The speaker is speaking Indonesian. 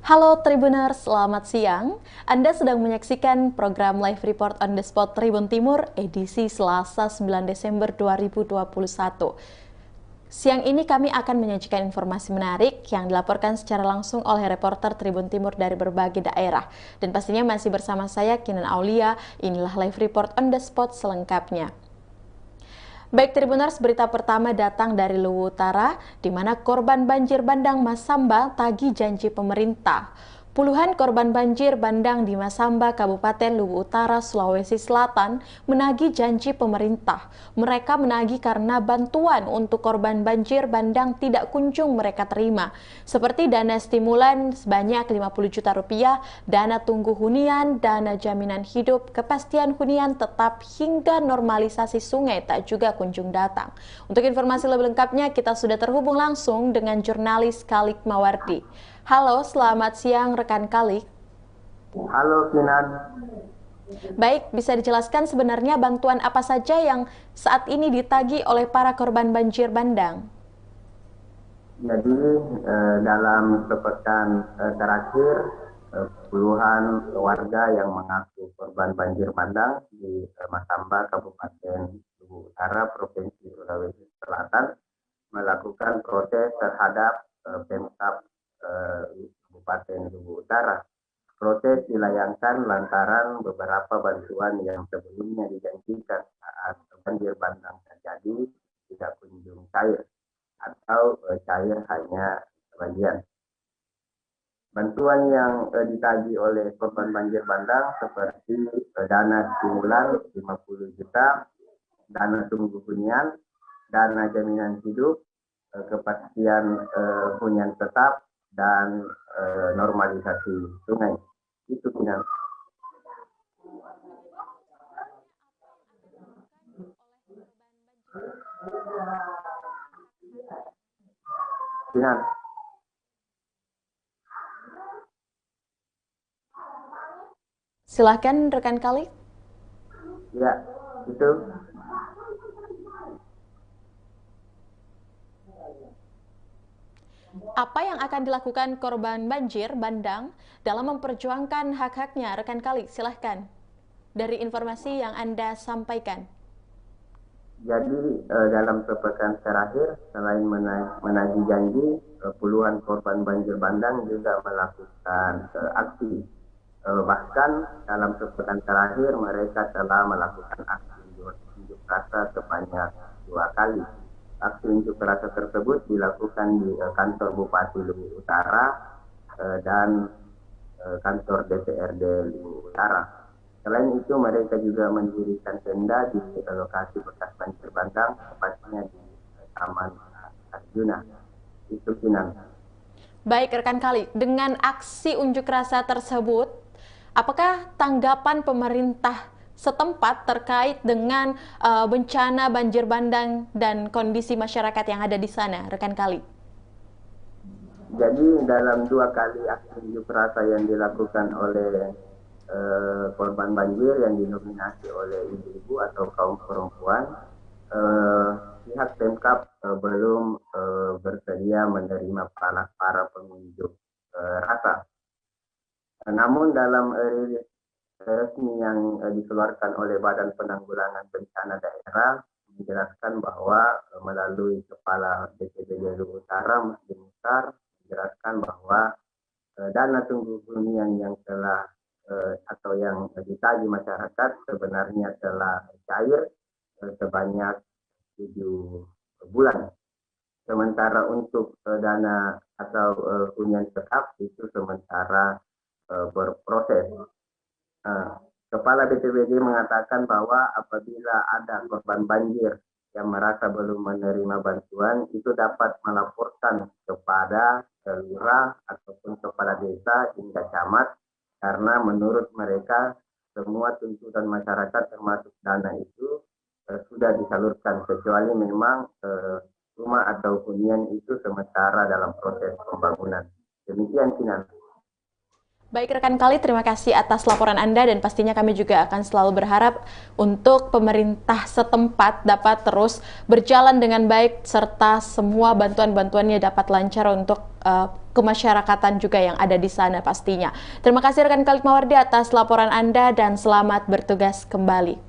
Halo Tribuners, selamat siang. Anda sedang menyaksikan program Live Report on the Spot Tribun Timur edisi Selasa 9 Desember 2021. Siang ini kami akan menyajikan informasi menarik yang dilaporkan secara langsung oleh reporter Tribun Timur dari berbagai daerah. Dan pastinya masih bersama saya, Kinan Aulia. Inilah Live Report on the Spot selengkapnya. Baik Tribuners, berita pertama datang dari Luwu Utara, di mana korban banjir bandang Masamba tagih janji pemerintah. Puluhan korban banjir bandang di Masamba, Kabupaten Luwu Utara, Sulawesi Selatan menagih janji pemerintah. Mereka menagih karena bantuan untuk korban banjir bandang tidak kunjung mereka terima, seperti dana stimulan sebanyak 50 juta rupiah, dana tunggu hunian, dana jaminan hidup, kepastian hunian tetap hingga normalisasi sungai tak juga kunjung datang. Untuk informasi lebih lengkapnya, kita sudah terhubung langsung dengan jurnalis Kalik Mawardi. Halo, selamat siang rekan Kalik. Halo Kinan. Baik, bisa dijelaskan sebenarnya bantuan apa saja yang saat ini ditagih oleh para korban banjir bandang? Jadi dalam sepekan terakhir puluhan warga yang mengaku korban banjir bandang di Masamba, Kabupaten Luwu Utara, Provinsi Sulawesi Selatan melakukan protes terhadap Pemkab Kabupaten Luwu Utara. Protes dilayangkan lantaran beberapa bantuan yang sebelumnya dijanjikan saat banjir bandang terjadi tidak kunjung cair atau cair hanya sebagian. Bantuan yang ditagih oleh korban banjir bandang seperti dana stimulan 50 juta, dana tunggu hunian, dana jaminan hidup, kepastian hunian tetap, dan normalisasi sungai. Itu Kinan. Kinan. Silahkan rekan Kalik. Ya, itu. Apa yang akan dilakukan korban banjir bandang dalam memperjuangkan hak-haknya? Rekan Kalik, silahkan. Dari informasi yang Anda sampaikan. Jadi dalam sepekan terakhir, selain menagih janji, puluhan korban banjir bandang juga melakukan aksi. Bahkan dalam sepekan terakhir, mereka telah melakukan aksi unjuk rasa sebanyak 2 kali. Aksi unjuk rasa tersebut dilakukan di kantor Bupati Luwu Utara dan kantor DPRD Luwu Utara. Selain itu, mereka juga mendirikan tenda di lokasi bekas banjir bandang, tepatnya di Taman Arjuna. Itu Kinan. Baik rekan Kalik, dengan aksi unjuk rasa tersebut, apakah tanggapan pemerintah setempat terkait dengan bencana banjir bandang dan kondisi masyarakat yang ada di sana, rekan Kalik? Jadi dalam 2 kali aksi unjuk rasa yang dilakukan oleh korban banjir yang didominasi oleh ibu-ibu atau kaum perempuan, pihak Pemkab belum bersedia menerima para pengunjuk rasa. Namun dalam rilis resmi yang dikeluarkan oleh Badan Penanggulangan Bencana Daerah menjelaskan bahwa melalui Kepala BPBD Luwu Utara Muslim Mukhtar menjelaskan bahwa dana tunggu hunian yang telah atau yang ditagih masyarakat sebenarnya telah cair sebanyak 7 bulan. Sementara untuk dana atau hunian tetap itu sementara berproses. Kepala BPBD mengatakan bahwa apabila ada korban banjir yang merasa belum menerima bantuan, itu dapat melaporkan kepada lurah ataupun kepala desa hingga camat, karena menurut mereka semua tuntutan masyarakat termasuk dana itu sudah disalurkan, kecuali memang rumah atau hunian itu sementara dalam proses pembangunan. Demikian Kinan. Baik rekan Khalid, terima kasih atas laporan Anda dan pastinya kami juga akan selalu berharap untuk pemerintah setempat dapat terus berjalan dengan baik serta semua bantuan-bantuannya dapat lancar untuk kemasyarakatan juga yang ada di sana pastinya. Terima kasih rekan Khalid Mawardi atas laporan Anda dan selamat bertugas kembali.